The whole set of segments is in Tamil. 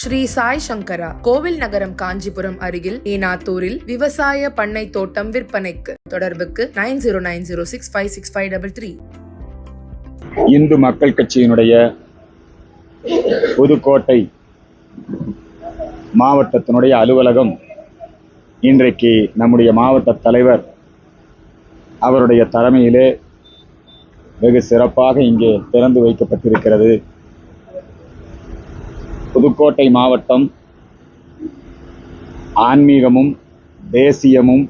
ஸ்ரீ சாய் சங்கரா கோவில் நகரம் காஞ்சிபுரம் அருகில் ஏனாத்தூரில் விவசாய பண்ணை தோட்டம் விற்பனைக்கு. தொடர்புக்கு 9090656533. இந்து மக்கள் கட்சியினுடைய புதுக்கோட்டை மாவட்டத்தினுடைய அலுவலகம் இன்றைக்கு நம்முடைய மாவட்ட தலைவர் அவருடைய தலைமையிலே வெகு சிறப்பாக இங்கே திறந்து வைக்கப்பட்டிருக்கிறது. புதுக்கோட்டை மாவட்டம் ஆன்மீகமும் தேசியமும்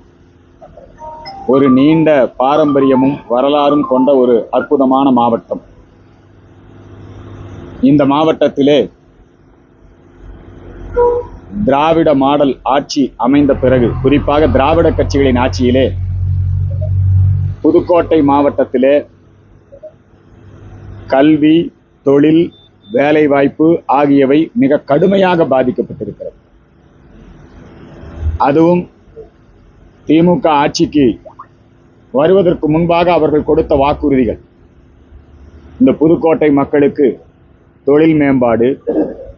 ஒரு நீண்ட பாரம்பரியமும் வரலாறும் கொண்ட ஒரு அற்புதமான மாவட்டம். இந்த மாவட்டத்திலே திராவிட மாடல் ஆட்சி அமைந்த பிறகு, குறிப்பாக திராவிட கட்சிகளின் ஆட்சியிலே புதுக்கோட்டை மாவட்டத்திலே கல்வி, தொழில், வேலைவாய்ப்பு ஆகியவை மிக கடுமையாக பாதிக்கப்பட்டிருக்கிறது. அதுவும் திமுக ஆட்சிக்கு வருவதற்கு முன்பாக அவர்கள் கொடுத்த வாக்குறுதிகள், இந்த புதுக்கோட்டை மக்களுக்கு தொழில் மேம்பாடு,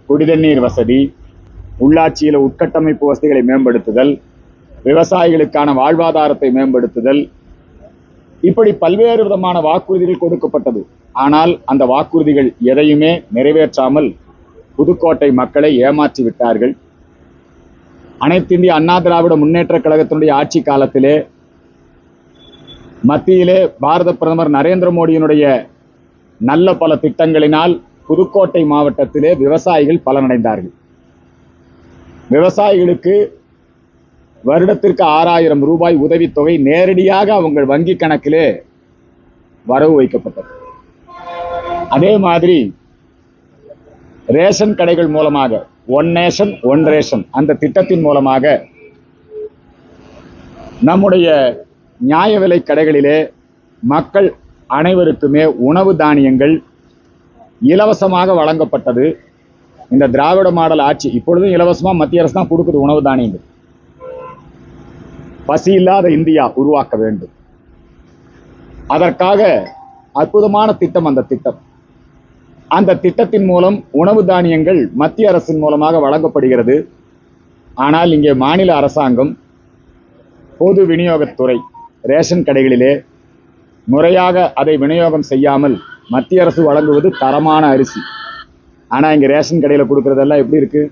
குடிதண்ணீர் வசதி, உள்ளாட்சியில் உட்கட்டமைப்பு வசதிகளை மேம்படுத்துதல், விவசாயிகளுக்கான வாழ்வாதாரத்தை மேம்படுத்துதல், இப்படி பல்வேறு விதமான வாக்குறுதிகள் கொடுக்கப்பட்டது. ஆனால் அந்த வாக்குறுதிகள் எதையுமே நிறைவேற்றாமல் புதுக்கோட்டை மக்களை ஏமாற்றி விட்டார்கள். அனைத்து இந்திய அண்ணா திராவிட முன்னேற்ற கழகத்தினுடைய ஆட்சி காலத்திலே மத்தியிலே பாரத பிரதமர் நரேந்திர மோடியினுடைய நல்ல பல திட்டங்களினால் புதுக்கோட்டை மாவட்டத்திலே விவசாயிகள் பலனடைந்தார்கள். விவசாயிகளுக்கு வருடத்திற்கு 6000 ரூபாய் உதவித்தொகை நேரடியாக அவங்க வங்கி கணக்கிலே வரவு வைக்கப்பட்டது. அதே மாதிரி ரேஷன் கடைகள் மூலமாக, ஒன் நேஷன் ஒன் ரேஷன் அந்த திட்டத்தின் மூலமாக நம்முடைய நியாய விலை கடைகளிலே மக்கள் அனைவருக்குமே உணவு தானியங்கள் இலவசமாக வழங்கப்பட்டது. இந்த திராவிட மாடல் ஆட்சி இப்பொழுதும் இலவசமாக மத்திய அரசு தான் கொடுக்குது உணவு தானியங்கள். பசி இல்லாத இந்தியா உருவாக்க வேண்டும். அதற்காக அற்புதமான திட்டம் அந்த திட்டம். அந்த திட்டத்தின் மூலம் உணவு தானியங்கள் மத்திய அரசின் மூலமாக வழங்கப்படுகிறது. ஆனால் இங்கே மாநில அரசாங்கம் பொது விநியோகத்துறை ரேஷன் கடைகளிலே முறையாக அதை விநியோகம் செய்யாமல் மத்திய அரசு வழங்குவது தரமான அரிசி. ஆனால் இங்கே ரேஷன் கடையில் கொடுக்கறதெல்லாம் எப்படி இருக்கு?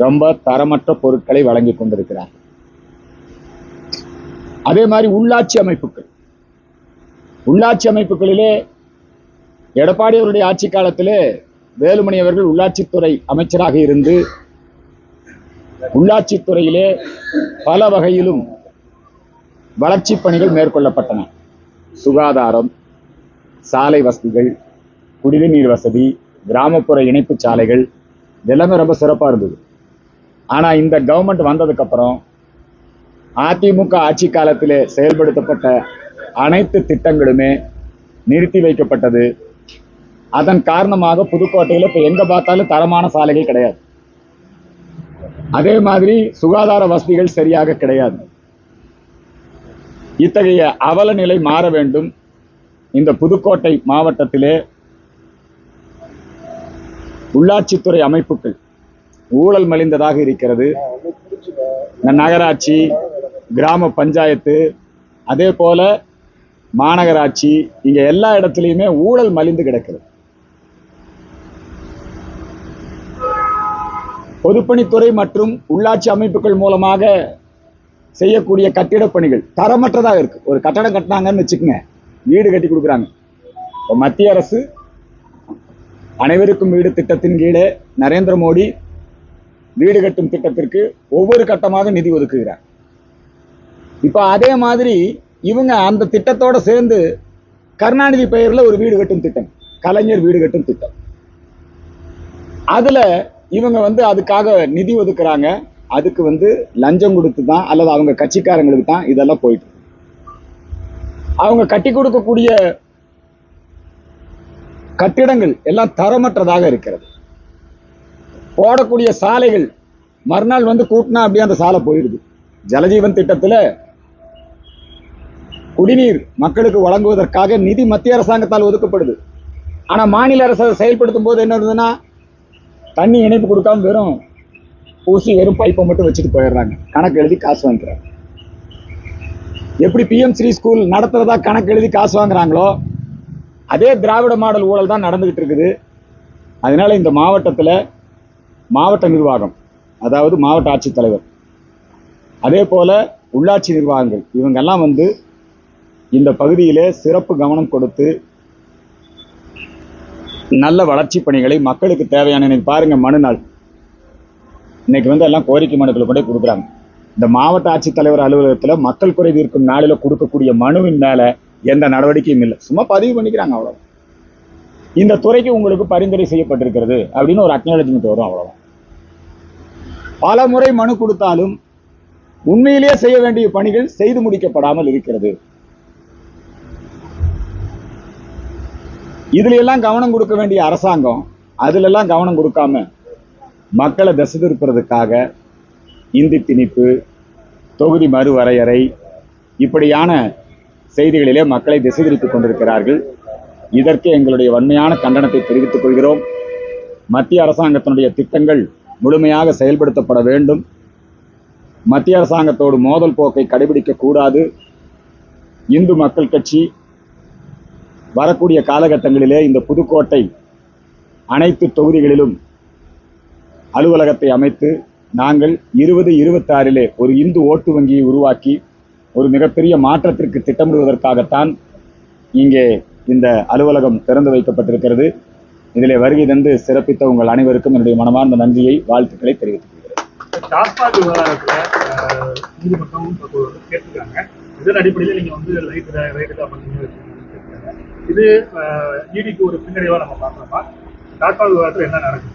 ரொம்ப தரமற்ற பொருட்களை வழங்கி கொண்டிருக்கிறார். அதே மாதிரி உள்ளாட்சி அமைப்புகளிலே எடப்பாடி அவருடைய ஆட்சி காலத்திலே வேலுமணி அவர்கள் உள்ளாட்சித்துறை அமைச்சராக இருந்து உள்ளாட்சித்துறையிலே பல வகையிலும் வளர்ச்சி பணிகள் மேற்கொள்ளப்பட்டன. சுகாதாரம், சாலை வசதிகள், குடிநீர் வசதி, கிராமப்புற இணைப்பு சாலைகள் இதெல்லாமே ரொம்ப சிறப்பாக இருந்தது. ஆனால் இந்த கவர்மெண்ட் வந்ததுக்கு அப்புறம் அதிமுக ஆட்சி காலத்திலே செயல்படுத்தப்பட்ட அனைத்து திட்டங்களுமே நிறுத்தி வைக்கப்பட்டது. அதன் காரணமாக புதுக்கோட்டையில் இப்போ எங்க பார்த்தாலும் தரமான சாலைகள் கிடையாது. அதே மாதிரி சுகாதார வசதிகள் சரியாக கிடையாது. இத்தகைய அவல நிலை மாற வேண்டும். இந்த புதுக்கோட்டை மாவட்டத்திலே உள்ளாட்சித்துறை அமைப்புகள் ஊழல் மலிந்ததாக இருக்கிறது. நகராட்சி, கிராம பஞ்சாயத்து, அதே போல மாநகராட்சி, இங்க எல்லா இடத்திலையுமே ஊழல் மலிந்து கிடக்கிறது. பொதுப்பணித்துறை மற்றும் உள்ளாட்சி அமைப்புகள் மூலமாக செய்யக்கூடிய கட்டிடப் பணிகள் தரமற்றதாக இருக்கு. ஒரு கட்டடம் கட்டினாங்கன்னு வச்சுக்கோங்க, வீடு கட்டி கொடுக்குறாங்க. மத்திய அரசு அனைவருக்கும் வீடு திட்டத்தின் கீழே நரேந்திர மோடி வீடு கட்டும் திட்டத்திற்கு ஒவ்வொரு கட்டமாக நிதி ஒதுக்குகிறார். இப்ப அதே மாதிரி இவங்க அந்த திட்டத்தோட சேர்ந்து கருணாநிதி பெயர்ல ஒரு வீடு கட்டும் திட்டம், கலைஞர் வீடு கட்டும் திட்டம், அதுல இவங்க அதுக்காக நிதி ஒதுக்குறாங்க. அதுக்கு லஞ்சம் கொடுத்து தான் அல்லது அவங்க கட்சிக்காரங்களுக்கு தான் இதெல்லாம் போயிட்டு. அவங்க கட்டி கொடுக்கக்கூடிய கட்டிடங்கள் எல்லாம் தரமற்றதாக இருக்கிறது. போடக்கூடிய சாலைகள் மறுநாள் கூட்டினா அப்படியே அந்த சாலை போயிடுது. ஜலஜீவன் திட்டத்தில் குடிநீர் மக்களுக்கு வழங்குவதற்காக நிதி மத்திய அரசாங்கத்தால் ஒதுக்கப்படுது. ஆனா மாநில அரசு செயல்படுத்தும் போது என்ன இருந்ததுன்னா தண்ணி இணைப்பு கொடுக்காம வெறும் ஊசி வெறும் பைப்பை மட்டும் வச்சுட்டு போயிடுறாங்க. கணக்கு எழுதி காசு வாங்கிக்கிறாங்க. எப்படி பிஎம் ஸ்ரீ ஸ்கூல் நடத்துறதா கணக்கு எழுதி காசு வாங்குறாங்களோ அதே திராவிட மாடல் ஊழல் தான் நடந்துகிட்டு இருக்குது. அதனால இந்த மாவட்டத்தில் மாவட்ட நிர்வாகம், அதாவது மாவட்ட ஆட்சித்தலைவர், அதே போல உள்ளாட்சி நிர்வாகங்கள், இவங்கெல்லாம் இந்த பகுதியிலே சிறப்பு கவனம் கொடுத்து நல்ல வளர்ச்சி பணிகளை மக்களுக்கு தேவையான, இன்னைக்கு பாருங்க மனு நாள், இன்னைக்கு எல்லாம் கோரிக்கை மனுக்களை கொண்டே கொடுக்குறாங்க. இந்த மாவட்ட ஆட்சித்தலைவர் அலுவலகத்தில் மக்கள் குறை தீர்க்கும் நாளில் கொடுக்கக்கூடிய மனுவின் மேல எந்த நடவடிக்கையும் இல்லை, சும்மா பதிவு பண்ணிக்கிறாங்க, அவ்வளவு. இந்த துறைக்கு உங்களுக்கு பரிந்துரை செய்யப்பட்டிருக்கிறது அப்படின்னு ஒரு அக்னாலஜ்மெண்ட் வரும், அவ்வளவுதான். பல முறை மனு கொடுத்தாலும் உண்மையிலேயே செய்ய வேண்டிய பணிகள் செய்து முடிக்கப்படாமல் இருக்கிறது. இதுல எல்லாம் கவனம் கொடுக்க வேண்டிய அரசாங்கம் அதுல எல்லாம் கவனம் கொடுக்காம மக்களை திசை திருப்புறதுக்காக இந்தி திணிப்பு, தொகுதி மறுவரையறை, இப்படியான செய்திகளிலே மக்களை திசை திருப்பிக் கொண்டிருக்கிறார்கள். இதற்கு எங்களுடைய வன்மையான கண்டனத்தை தெரிவித்துக் கொள்கிறோம். மத்திய அரசாங்கத்தினுடைய திட்டங்கள் முழுமையாக செயல்படுத்தப்பட வேண்டும். மத்திய அரசாங்கத்தோடு மோதல் போக்கை கடைபிடிக்க கூடாது. இந்து மக்கள் கட்சி வரக்கூடிய காலகட்டங்களிலே இந்த புதுக்கோட்டை அனைத்து தொகுதிகளிலும் அலுவலகத்தை அமைத்து நாங்கள் 2026 ஒரு இந்து ஓட்டு வங்கியை உருவாக்கி ஒரு மிகப்பெரிய மாற்றத்திற்கு திட்டமிடுவதற்காகத்தான் இங்கே இந்த அலுவலகம் திறந்து வைக்கப்பட்டிருக்கிறது. இதிலே வருகை தந்து சிறப்பித்த உங்கள் அனைவருக்கும் என்னுடைய மனமார்ந்த நன்றியை, வாழ்த்துக்களை தெரிவித்துக் கொள்கிறேன். டாஸ்மாக் விவகாரத்துல நீதிமன்றம் கேட்டிருக்காங்க. இதன் அடிப்படையில் நீங்க ரைட்டு பண்ணீங்க. இது ஈடிக்கு ஒரு பின்னடைவா நம்ம பார்க்கலாமா? டாஸ்மாக் விவகாரத்தில் என்ன நடக்குது?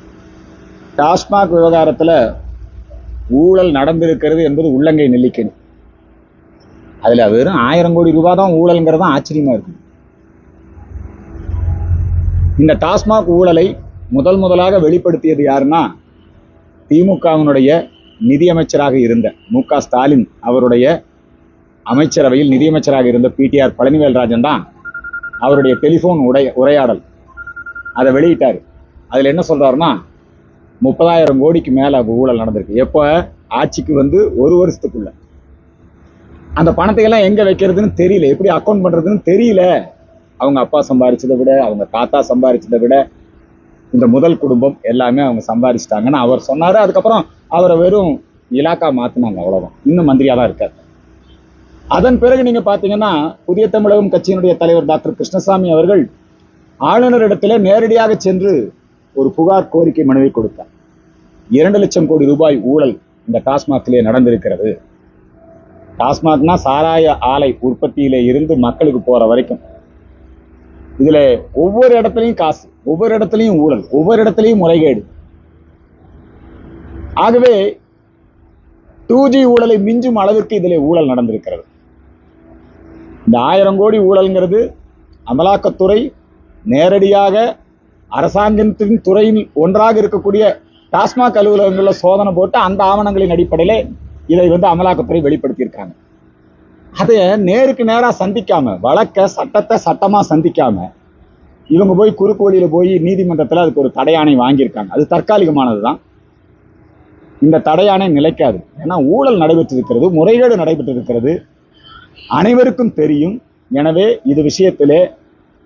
டாஸ்மாக் விவகாரத்தில் ஊழல் நடந்திருக்கிறது என்பது உள்ளங்கை நெல்லிக்கணி. அதுல வெறும் 1000 கோடி ரூபாய் தான் ஊழல்ங்கிறது தான் ஆச்சரியமா இருக்கு. இந்த டாஸ்மாக் ஊழலை முதலாக வெளிப்படுத்தியது யாருன்னா திமுகவினுடைய நிதியமைச்சராக இருந்த மு.க. ஸ்டாலின் அவருடைய அமைச்சரவையில் நிதியமைச்சராக இருந்த பிடிஆர் பழனிவேல்ராஜன் தான் அவருடைய டெலிஃபோன் உரையாடல் அதை வெளியிட்டார். அதில் என்ன சொல்றாருன்னா 30,000 கோடிக்கு மேல ஊழல் நடந்திருக்கு. எப்போ ஆட்சிக்கு ஒரு வருஷத்துக்குள்ள அந்த பணத்தை எல்லாம் எங்க வைக்கிறதுன்னு தெரியல, எப்படி அக்கௌண்ட் பண்றதுன்னு தெரியல. அவங்க அப்பா சம்பாரிச்சதை விட, அவங்க தாத்தா சம்பாரிச்சதை விட இந்த முதல் குடும்பம் எல்லாமே அவங்க சம்பாரிச்சிட்டாங்கன்னு அவர் சொன்னாரு. அதுக்கப்புறம் அவரை வெறும் இலாக்கா மாத்தினாங்க, அவ்வளவுதான். இன்னும் மந்திரியா தான் இருக்காரு. அதன் பிறகு நீங்க பாத்தீங்கன்னா புதிய தமிழகம் கட்சியினுடைய தலைவர் டாக்டர் கிருஷ்ணசாமி அவர்கள் ஆளுநரிடத்துல நேரடியாக சென்று ஒரு புகார் கோரிக்கை மனுவை கொடுத்தார். 2 லட்சம் கோடி ரூபாய் ஊழல் இந்த டாஸ்மாகிலே நடந்திருக்கிறது. டாஸ்மாக்னா சாராய ஆலை உற்பத்தியிலே இருந்து மக்களுக்கு போற வரைக்கும் இதுல ஒவ்வொரு இடத்துலையும் காசு, ஒவ்வொரு இடத்துலையும் ஊழல், ஒவ்வொரு இடத்துலையும் முறைகேடு. ஆகவே 2G ஊழலை மிஞ்சும் அளவிற்கு இதிலே ஊழல் நடந்திருக்கிறது. இந்த 1000 கோடி ஊழல்ங்கிறது அமலாக்கத்துறை நேரடியாக அரசாங்கத்தின் துறையில் ஒன்றாக இருக்கக்கூடிய டாஸ்மாக் அலுவலகங்களில் சோதனை போட்டு அந்த ஆவணங்களின் அடிப்படையில இதை அமலாக்கத்துறை வெளிப்படுத்தியிருக்காங்க. அதை நேருக்கு நேராக சந்திக்காம, வழக்க சட்டத்தை சட்டமா சந்திக்காம இவங்க போய் குறுக்கு வழியில போய் நீதிமன்றத்தில் அதுக்கு ஒரு தடையாணை வாங்கியிருக்காங்க. அது தற்காலிகமானது தான். இந்த தடையாணை நிலைக்காது. ஏன்னா ஊழல் நடைபெற்றிருக்கிறது, முறைகேடு நடைபெற்றிருக்கிறது, அனைவருக்கும் தெரியும். எனவே இது விஷயத்திலே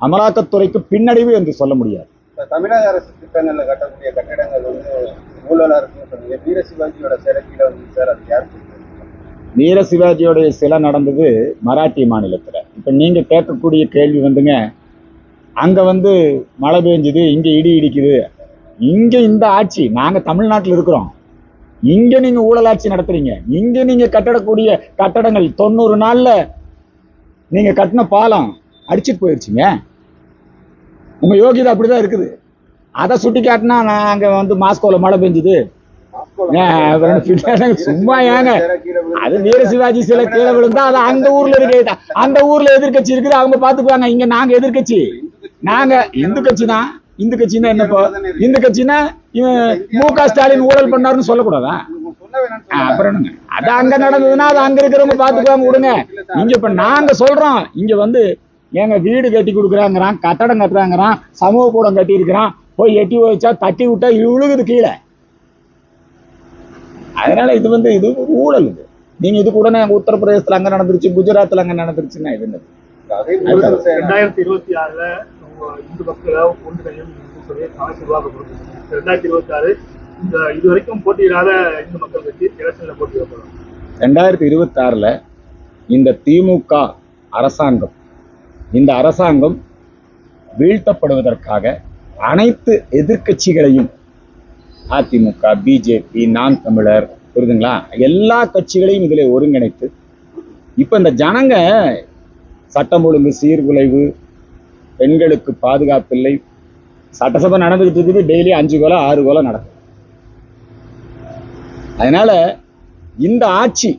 அமலாக்கத்துறைக்கு பின்னடைவு என்று சொல்ல முடியாது. தமிழக அரசு திட்டங்கள்ல கட்டக்கூடிய கட்டிடங்கள் ஊழலா இருக்குன்னு சொன்னீங்க. வீர சிவாஜியோட சிலை கீழே சார், அது யாருக்கு? வீர சிவாஜியோடைய சிலை நடந்தது மராட்டிய மாநிலத்துல. இப்ப நீங்க கேட்கக்கூடிய கேள்வி அங்க மழை பெஞ்சுது, இங்க இடி இடிக்குது. இங்க இந்த ஆட்சி, நாங்க தமிழ்நாட்டில் இருக்கிறோம், இங்க நீங்க ஊழலாட்சி நடத்துறீங்க. இங்க நீங்க கட்டக்கூடிய கட்டடங்கள் 90 நாள்ல நீங்க கட்டின பாலம் அடிச்சுட்டு போயிடுச்சுங்க. உங்க யோகிதை அப்படிதான் இருக்குது. அதை சுட்டி காட்டினா நாங்க மாஸ்கோல மழை பெஞ்சுது, சும்மா ஏங்க. அது வீர சிவாஜி சிலை கீழே விழுந்தா அது அந்த ஊர்ல இருக்கு, அந்த ஊர்ல எதிர்கட்சி இருக்குது, அவங்க பாத்துக்குவாங்க. இங்க நாங்க எதிர்கட்சி, நாங்க இந்து கட்சி தான். இந்து கட்சின்னா என்னப்போ? இந்து கட்சின்னா மு.க. ஸ்டாலின் ஊழல் பண்ணாருன்னு சொல்லக்கூடாதா? அப்புறம் அது அங்க நடந்ததுன்னா அது அங்க இருக்கிறவங்க பாத்துக்குவாங்க, விடுங்க. இங்க இப்ப நாங்க சொல்றோம், இங்க ஏங்க வீடு கட்டி கொடுக்குறாங்கிறான், கட்டடம் கட்டுறாங்கிறான், சமூக கூடம் கட்டி இருக்கிறான், போய் எட்டி வச்சா தட்டி விட்டா விழுகுது கீழே. அதனால இது ஊழல். இது நீங்க இது கூட உத்தரப்பிரதேசத்துல அங்க நடந்துருச்சு, குஜராத்ல அங்க நடந்துருச்சுன்னா இது 2026 இந்து மக்கள் ஒன்றிணையும் சொல்லி ஆசீர்வாதம் கொடுத்துருக்காங்க. 2026 இது வரைக்கும் போட்டியிடாத இந்து மக்கள் கட்சி எலெக்ஷன்ல போட்டியிட போறாங்க. 2026 இந்த திமுக அரசாங்கம், இந்த அரசாங்கம் வீழ்த்தப்படுவதற்காக அனைத்து எதிர்கட்சிகளையும், அதிமுக, பிஜேபி, நாம் தமிழர், புரியுதுங்களா, எல்லா கட்சிகளையும் இதுல ஒருங்கிணைத்து இப்ப இந்த ஜனங்க சட்டம் ஒழுங்கு சீர்குலைவு, பெண்களுக்கு பாதுகாப்பில்லை, சட்டசபை நடந்துகிட்டு இருக்குது, டெய்லி 5 கொலை 6 கொலை நடக்கும். அதனால இந்த ஆட்சி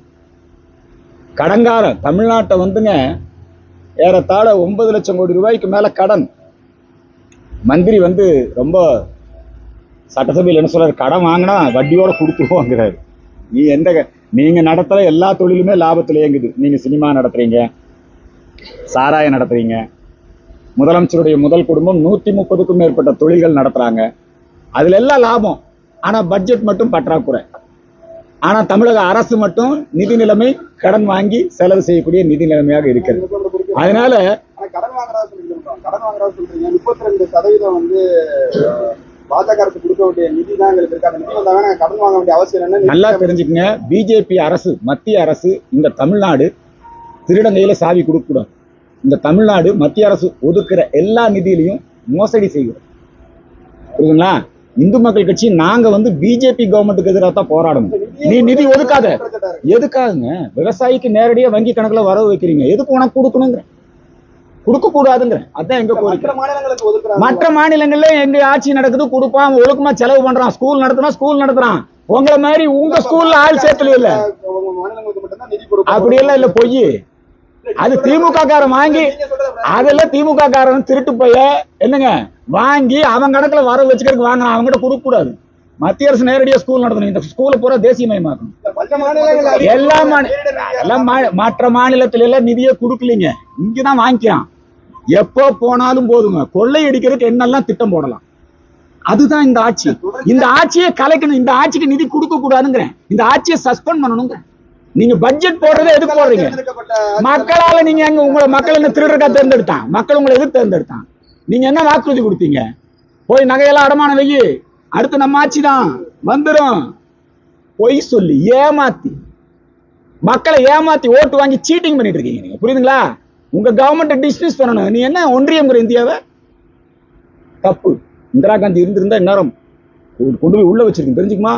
கடங்கார தமிழ்நாட்டை வந்துங்க ஏறத்தாழ 9 லட்சம் கோடி ரூபாய்க்கு மேல கடன். மந்திரி ரொம்ப சட்டசபையில் என்ன சொல்றாரு, கடன் வாங்கினா வட்டியோட கொடுத்துருவோங்கிறாரு. நீங்க நடத்துற எல்லா தொழிலுமே லாபத்துல இயங்குது. நீங்க சினிமா நடத்துறீங்க, சாராயம் நடத்துறீங்க, முதலமைச்சருடைய முதல் குடும்பம் 130க்கும் மேற்பட்ட தொழில்கள் நடத்துறாங்க, அதுல எல்லாம் லாபம். ஆனா பட்ஜெட் மட்டும் பற்றாக்குறை. ஆனா தமிழக அரசு மட்டும் நிதி நிலைமை கடன் வாங்கி செலவு செய்யக்கூடிய நிதி நிலைமையாக இருக்கிறது. அதனால கடன் வாங்குறதா சொல்றீங்க. 32% பாஜக அரசு கொடுக்க வேண்டிய நிதி தான் எங்களுக்கு இருக்கு. அந்த நிதி வந்தாங்க கடன் வாங்க வேண்டிய அவசியம் என்ன? நல்லா தெரிஞ்சுக்கங்க, பிஜேபி அரசு, மத்திய அரசு, இந்த தமிழ்நாடு திருடன் கையில சாவி கொடுக்க கூடாது. இந்த தமிழ்நாடு மத்திய அரசு ஒதுக்குற எல்லா நிதியிலையும் மோசடி செய்கிறோம், புரியுதுங்களா? இந்து மக்கள் கட்சி நாங்க பிஜேபி கவர்மெண்ட்டுக்கு எதிராக தான் போராடணும். நீ நிதி ஒதுக்காத. எதுக்காகுங்க? விவசாயிக்கு நேரடியா வங்கி கணக்குல வரவு வைக்கிறீங்க, எதுக்கு உனக்கு கொடுக்கணுங்கிற? கொடுக்க கூடாதுங்கிற. அதான் எங்க கோரிக்கை. மற்ற மாநிலங்கள்ல எங்க ஆட்சி நடக்குது, கொடுப்பான், ஒழுக்கமா செலவு பண்றான், ஸ்கூல் நடத்துறான். உங்களை மாதிரி உங்க ஸ்கூல்ல ஆள் சேர்த்துல இல்ல, அப்படி எல்லாம் இல்ல, பொய். அது திமுக காரன் வாங்கி, அதெல்லாம் திமுக காரன் திருட்டு போய என்னங்க வாங்கி அவன் கணக்குல வரவு வச்சுக்கிறதுக்கு வாங்க, அவங்ககிட்ட கொடுக்க கூடாது. மத்திய அரசு நேரடியா ஸ்கூல் நடத்தணும். இந்த ஸ்கூலை பூரா தேசியமயமாக்கணும். மற்ற மாநிலத்தில எல்லாம் நிதியை கொடுக்கலீங்க, இங்கதான் வாங்கிக்கிறான். எப்போ போனாலும் போதுங்க, கொள்ளையடிக்கிறதுக்கு என்னெல்லாம் திட்டம் போடலாம். அதுதான் இந்த ஆட்சி. இந்த ஆட்சியை கலைக்கணும். இந்த ஆட்சிக்கு நிதி கொடுக்க கூடாதுங்கிறேன். இந்த ஆட்சியை சஸ்பெண்ட் பண்ணணுங்க. நீங்க பட்ஜெட் போடுறதை எதுக்கு போடுறீங்க? மக்களால நீங்க எங்க உங்களை மக்கள் என்ன திருடக்கா தேர்ந்தெடுத்தான்? மக்கள் உங்களை எதுக்கு தேர்ந்தெடுத்தான்? நீங்க என்ன வாக்குறுதி கொடுத்தீங்க? போய் நகையெல்லாம் அடமானம் வையி, அடுத்து நம்ம ஆட்சி தான் வந்துடும். பொய் சொல்லி ஏமாத்தி மக்களை ஏமாத்தி ஓட்டு வாங்கி சீட்டிங் பண்ணிட்டு இருக்கீங்க நீங்க, புரியுதுங்களா? உங்க கவர்மெண்ட் டிஸ்மிஸ் பண்ணணும். நீ என்ன ஒன்றியம்ங்கிற இந்தியாவை? தப்பு. இந்திரா காந்தி இருந்திருந்தா இந்நேரம் கொண்டு போய் உள்ள வச்சிருக்கீங்க, தெரிஞ்சுக்குமா?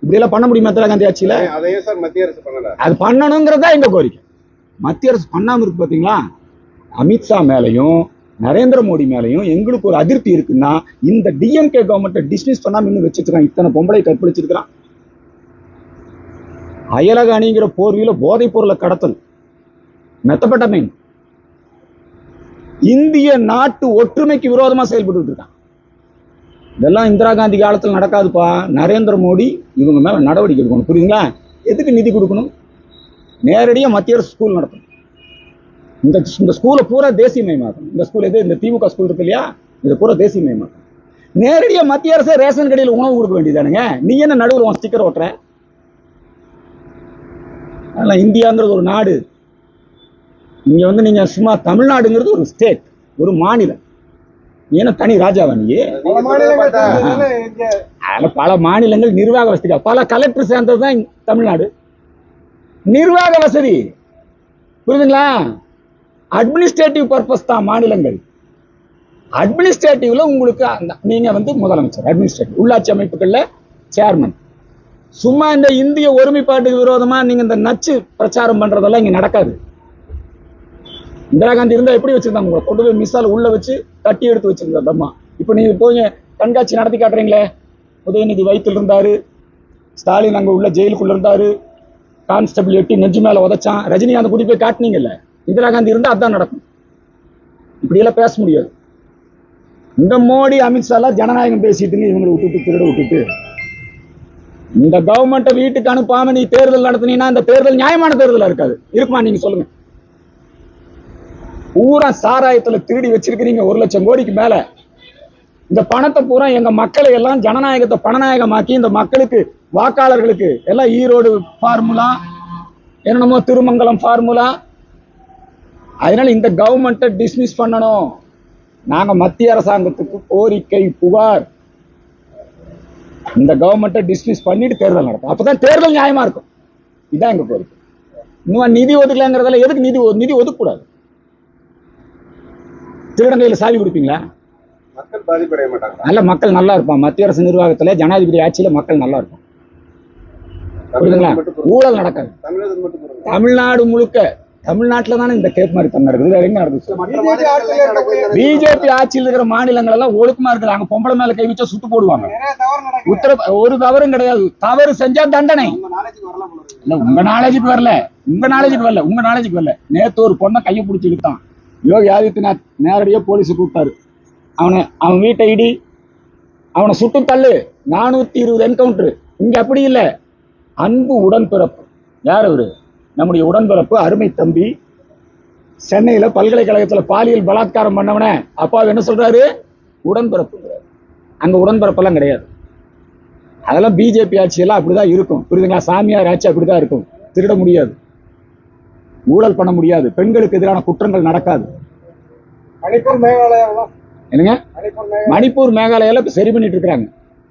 இப்படி எல்லாம் பண்ண முடியுமா இந்திரா காந்தி ஆட்சியில? அதையே சார் மத்திய அரசு பண்ணல. அது பண்ணணுங்கிறதா எங்க கோரிக்கை. மத்திய அரசு பண்ணாம இருக்கு பாத்தீங்களா? அமித்ஷா மேலையும் நரேந்திர மோடி மேலையும் எங்களுக்கு ஒரு அதிருப்தி இருக்குன்னா, இந்த டிஎம்கே கவர்மெண்ட் டிஸ்மிஸ் பண்ணாம இன்னும் வச்சிருக்கான். இத்தனை பொம்பளை கற்பழிச்சிருக்கிறான். அயலக அணிங்கிற போர்வியில போதைப் பொருளை கடத்தல், மெத்தபெட்டமைன், இந்திய நாட்டு ஒற்றுமைக்கு விரோதமா செயல்பட்டு இருக்கான். இதெல்லாம் இந்திரா காந்தி காலத்தில் நடக்காதுப்பா. நரேந்திர மோடி இவங்க மேல நடவடிக்கை எடுக்கணும், புரியுதுங்களா? எதுக்கு நிதி கொடுக்கணும்? நேரடியாக மத்திய அரசு ஸ்கூல் நடத்தணும். இந்த ஸ்கூலை பூரா தேசியமயமாக்கணும். இந்த ஸ்கூல் எது? இந்த திமுக ஸ்கூல் இருக்கு இல்லையா, இதை பூரா தேசியமயமாக்கணும். நேரடியாக மத்திய அரசு ரேஷன் கடையில் உணவு கொடுக்க வேண்டியதானுங்க. நீ என்ன நடுவில் உன் ஸ்டிக்கர் ஓட்டுற? அதெல்லாம் இந்தியாங்கிறது ஒரு நாடு. இங்க நீங்க சும்மா தமிழ்நாடுங்கிறது ஒரு ஸ்டேட், ஒரு மாநிலம். நீ என்ன தனி ராஜாவா? நீ பல மாநிலங்கள் நிர்வாக வசதி, பல கலெக்டர் சேர்ந்ததுதான் தமிழ்நாடு. நிர்வாக வசதி, புரியுதுங்களா? அட்மினிஸ்ட்ரேட்டிவ் பர்பஸ் தான் மாநிலங்கள். அட்மினிஸ்ட்ரேட்டிவ்ல உங்களுக்கு நீங்க முதலமைச்சர், அட்மினிஸ்ட்ரேட்டிவ் உள்ளாட்சி அமைப்புகள்ல சேர்மன். சும்மா இந்த இந்திய ஒருமைப்பாட்டுக்கு விரோதமா நீங்க இந்த நச்சு பிரச்சாரம் பண்றதெல்லாம் இங்க நடக்காது. இந்திரா காந்தி இருந்தா எப்படி வச்சிருந்தாங்க? உங்களை கொண்டு போய் மிஸ்ஸால் உள்ள வச்சு தட்டி எடுத்து வச்சிருந்தாரு அம்மா. இப்ப நீங்க போய் கண்காட்சி நடத்தி காட்டுறீங்களே, உதயநிதி வயிற்றுல இருந்தாரு, ஸ்டாலின் அங்க உள்ள ஜெயிலுக்குள்ள இருந்தாரு, கான்ஸ்டபிள் எட்டி நெஞ்சு மேல உதைச்சான், ரஜினிகாந்த் கூட்டி போய் காட்டினீங்கல்ல. இந்திரா காந்தி இருந்தா அதான் நடக்கும். இப்படி எல்லாம் பேச முடியாது. இந்த மோடி அமித்ஷா எல்லாம் ஜனநாயகம் பேசிட்டுங்க, இவங்களை விட்டுட்டு திருட விட்டுட்டு இந்த கவர்மெண்ட்டை வீட்டுக்கு அனுப்பாம நீ தேர்தல் நடத்தினீங்கன்னா இந்த தேர்தல் நியாயமான தேர்தலா இருக்காது. இருக்குமா? நீங்க சொல்லுங்க. பூரா சாராயத்துல திருடி வச்சிருக்கிறீங்க 1 லட்சம் கோடிக்கு மேல. இந்த பணத்தை பூரா எங்க மக்களை எல்லாம் ஜனநாயகத்தை பணநாயகமாக்கி இந்த மக்களுக்கு வாக்காளர்களுக்கு எல்லாம் ஈரோடு ஃபார்முலா என்னமோ திருமங்கலம் ஃபார்முலா. அதனால இந்த கவர்மெண்ட்டை டிஸ்மிஸ் பண்ணணும். நாங்க மத்திய அரசாங்கத்துக்கு கோரிக்கை புகார், இந்த கவர்மெண்ட்டை டிஸ்மிஸ் பண்ணிட்டு தேர்தல் நடக்கும். அப்பதான் தேர்தல் நியாயமா இருக்கும். இதுதான் எங்க கோரிக்கை. இன்னும் நிதி ஒதுக்கலங்கிறதுல எதுக்கு நிதி ஒதுக்கக்கூடாது? திருடங்கையில சாவி கொடுப்பீங்களா? மக்கள் பாதிப்படைய மாட்டாங்க. நல்ல மக்கள் நல்லா இருப்பான். மத்திய அரசு நிர்வாகத்துல ஜனாதிபதி ஆட்சியில மக்கள் நல்லா இருக்கும். புரியுதுங்களா? ஊழல் நடக்காது. தமிழ்நாடு முழுக்க, தமிழ்நாட்டுல தானே இந்த கேப் மாதிரி தம் நடக்குது. வேற எங்க நடக்குது? பிஜேபி ஆட்சியில் இருக்கிற மாநிலங்கள் எல்லாம் ஒழுக்கமா இருக்குது. அங்க பொம்பளை மேல கை வச்சா சுட்டு போடுவாங்க. ஒரு தவறும் கிடையாது. தவறு செஞ்சா தண்டனை. இல்ல உங்க நாலேஜுக்கு வரல. நேத்து ஒரு பொண்ணை கையை பிடிச்சி இழுத்தான் யோகி ஆதித்யநாத். நேரடியா போலீஸ் கூப்பிட்டாரு. அவன் வீட்டை இடி, அவனை சுட்டு தள்ளு. 420 என்கவுண்டர். இங்க அப்படி இல்லை. அன்பு உடன்பிறப்பு. யார் அவரு? நம்முடைய உடன்பிறப்பு, அருமை தம்பி. சென்னையில பல்கலைக்கழகத்துல பாலியல் பலாத்காரம் பண்ணவன அப்பா என்ன சொல்றாரு? உடன்பிறப்பு. அங்க உடன்பிறப்பெல்லாம் கிடையாது. அதெல்லாம் பிஜேபி ஆட்சியெல்லாம் அப்படிதான் இருக்கும். புரியுதுங்களா? சாமியார் ஆட்சி அப்படிதான் இருக்கும். திருட முடியாது, ஊழல் பண்ண முடியாது, பெண்களுக்கு எதிரான குற்றங்கள் நடக்காது. என்னங்க? மணிப்பூர் மேகாலயால இப்ப சரி பண்ணிட்டு இருக்காங்க.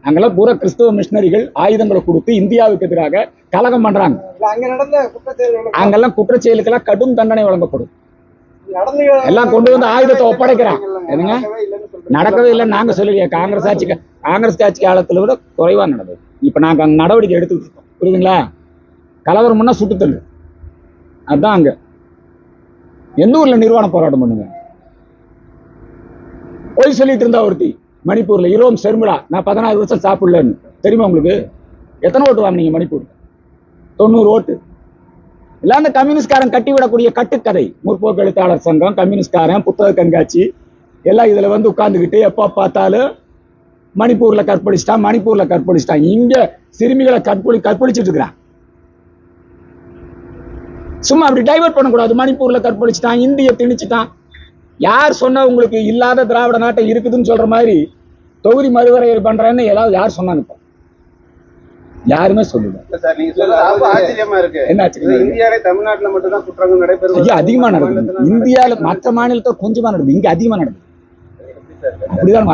அங்கெல்லாம் பூரா கிறிஸ்தவ மிஷினரிகள் ஆயுதங்களை கொடுத்து இந்தியாவுக்கு எதிராக கலகம் பண்றாங்க. அங்கெல்லாம் குற்றச்செயலுக்கெல்லாம் கடும் தண்டனை வழங்கப்படும். எல்லாம் கொண்டு வந்து ஆயுதத்தை ஒப்படைக்கிறாங்க. என்னங்க? நடக்கவே இல்லை நாங்க சொல்லலையா? காங்கிரஸ் ஆட்சி காலத்துல விட குறைவா நடந்தது. இப்ப நாங்க அங்க நடவடிக்கை எடுத்துட்டு இருக்கோம். புரியுதுங்களா? கலவரம்னா சுட்டுத்தள்ளு. அதுதான் அங்க. எந்த ஊர்ல நிர்வாண போராட்டம் பண்ணுங்க? போய் சொல்லிட்டு இருந்தா ஒருத்தி மணிப்பூர்ல, இரோம் ஷர்மிளா, நான் 16 வருஷம் சாப்பிடலன்னு. தெரியுமா உங்களுக்கு? எத்தனை ஓட்டு வாங்கினீங்க மணிப்பூர்? 90 ஓட்டு. எல்லாம் அந்த கம்யூனிஸ்ட்காரன் கட்டி விடக்கூடிய கட்டுக்கதை. முற்போக்கு எழுத்தாளர் சங்கம், கம்யூனிஸ்ட்காரன், புத்தக கண்காட்சி எல்லாம் இதுல வந்து உட்கார்ந்துக்கிட்டு எப்ப பார்த்தாலும் மணிப்பூர்ல கற்பழிச்சிட்டான். இங்க சிறுமிகளை கற்பழிச்சிட்டு இருக்கிறான். சும்மா அப்படி டைவர்ட் பண்ணக்கூடாது. மணிப்பூர்ல கற்பழிச்சிட்டான், இந்திய திணிச்சுட்டான். யார் சொன்னா உங்களுக்கு இல்லாத திராவிட நாட்டை இருக்குதுன்னு சொல்ற மாதிரி தொகுதி மறுவரையறை பண்றேன்னு யார் சொன்னாங்க? இப்ப யாருமே சொல்லுங்க. ஆச்சரியமா இருக்கு. என்ன இந்தியாவிலே தமிழ்நாட்டுல மட்டும் தான் குற்றங்கள் நடைபெறுது. ஐயா அதிகமா நடக்குது. இந்தியாவில மற்ற மாநிலத்தை கொஞ்சமா நடக்குது, இங்க அதிகமா நடக்குது. அப்படிதான்.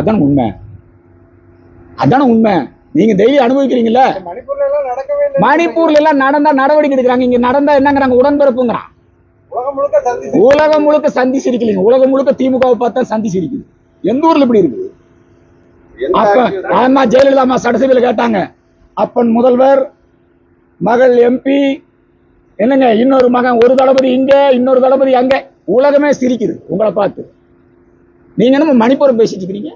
அதான உண்மை. நீங்க டெய்லி அனுபவிக்கிறீங்கல்ல. மணிப்பூர்ல எல்லாம் நடந்தா நடவடிக்கை எடுக்கிறாங்க. இங்க நடந்தா என்னங்கிறாங்க? உடன்பிறப்புங்கிறான். உலகம் முழுக்க சந்தி சிரிக்கலீங்க. உலகம் முழுக்க திமுகவை பார்த்தா சந்தி சிரிக்குது. எந்த ஊர்ல இப்படி இருக்குது? அப்ப அம்மா ஜெயலலிதா அம்மா சட்டசபையில கேட்டாங்க, அப்பன் முதல்வர், மகள் எம்பி, என்னங்க இன்னொரு மகன், ஒரு தளபதி இங்க, இன்னொரு தளபதி அங்க. உலகமே சிரிக்குது உங்களை பார்த்து. நீங்க என்ன மணிப்பூர் பேசிட்டு இருக்கீங்க?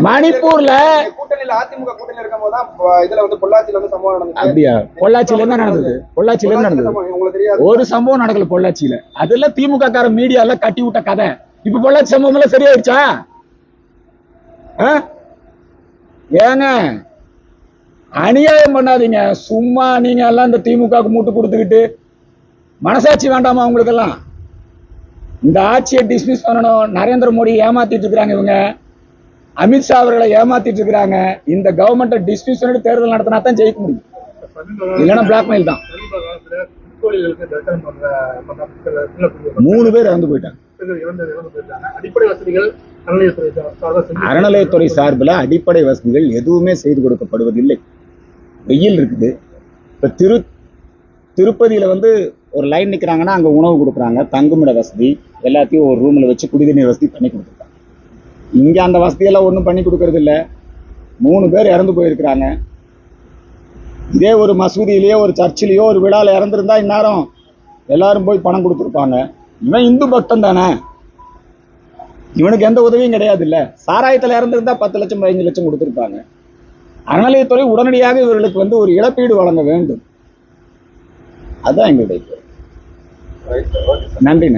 மணிப்பூர்ல கூட்டணியில அதிமுக கூட்டணி இருக்கும் போதுதான் இதுல வந்து பொள்ளாச்சியில வந்து சம்பவம் நடந்தது. அப்படியா? பொள்ளாச்சியில என்ன நடந்தது? உங்களுக்கு தெரியாது? ஒரு சம்பவம் நடக்கல பொள்ளாச்சியில. அதெல்லாம் திமுக கார மீடியா எல்லாம் கட்டி விட்ட கதை. இப்ப பொள்ளாச்சி சம்பவம் எல்லாம் சரியாயிடுச்சா? ஏங்க அநியாயம் பண்ணாதீங்க. சும்மா நீங்க எல்லாம் இந்த திமுக மூட்டு கொடுத்துக்கிட்டு மனசாட்சி வேண்டாமா உங்களுக்கு எல்லாம்? இந்த ஆட்சியை டிஸ்மிஸ் பண்ணணும். நரேந்திர மோடி ஏமாத்திட்டு இருக்கிறாங்க இவங்க. அமித்ஷா அவர்களை ஏமாத்திட்டு இருக்கிறாங்க. இந்த கவர்மெண்ட்டை டிஸ்மிஸ் பண்ணிட்டு தேர்தல் நடத்தினா தான் ஜெயிக்க முடியும். இல்லைன்னா பிளாக்மெயில் தான். 3 பேர் இறந்து போயிட்டாங்க. அறநிலையத்துறை சார்பில் அடிப்படை வசதிகள் எதுவுமே செய்து கொடுக்கப்படுவதில்லை. வெயில் இருக்குது. இப்ப திருப்பதியில வந்து ஒரு லைன் நிக்கிறாங்கன்னா அங்க உணவு கொடுக்குறாங்க, தங்குமிட வசதி எல்லாத்தையும் ஒரு ரூம்ல வச்சு குடிநீர் வசதி பண்ணி கொடுத்துருக்காங்க. இங்க அந்த வசதியெல்லாம் ஒன்றும் பண்ணி கொடுக்கறது இல்லை. 3 பேர் இறந்து போயிருக்கிறாங்க. இதே ஒரு மசூதியிலேயோ ஒரு சர்ச்சிலேயோ ஒரு விழாவில் இறந்துருந்தா இந்நேரம் எல்லாரும் போய் பணம் கொடுத்துருப்பாங்க. இவன் இந்து பக்தன் தானே, இவனுக்கு எந்த உதவியும் கிடையாது. இல்ல சாராயத்தில் இறந்துருந்தா 10 லட்சம் 15 லட்சம் கொடுத்துருப்பாங்க. அறநிலையத்துறை உடனடியாக இவர்களுக்கு வந்து ஒரு இழப்பீடு வழங்க வேண்டும். அதுதான் எங்களுடைய நன்றி.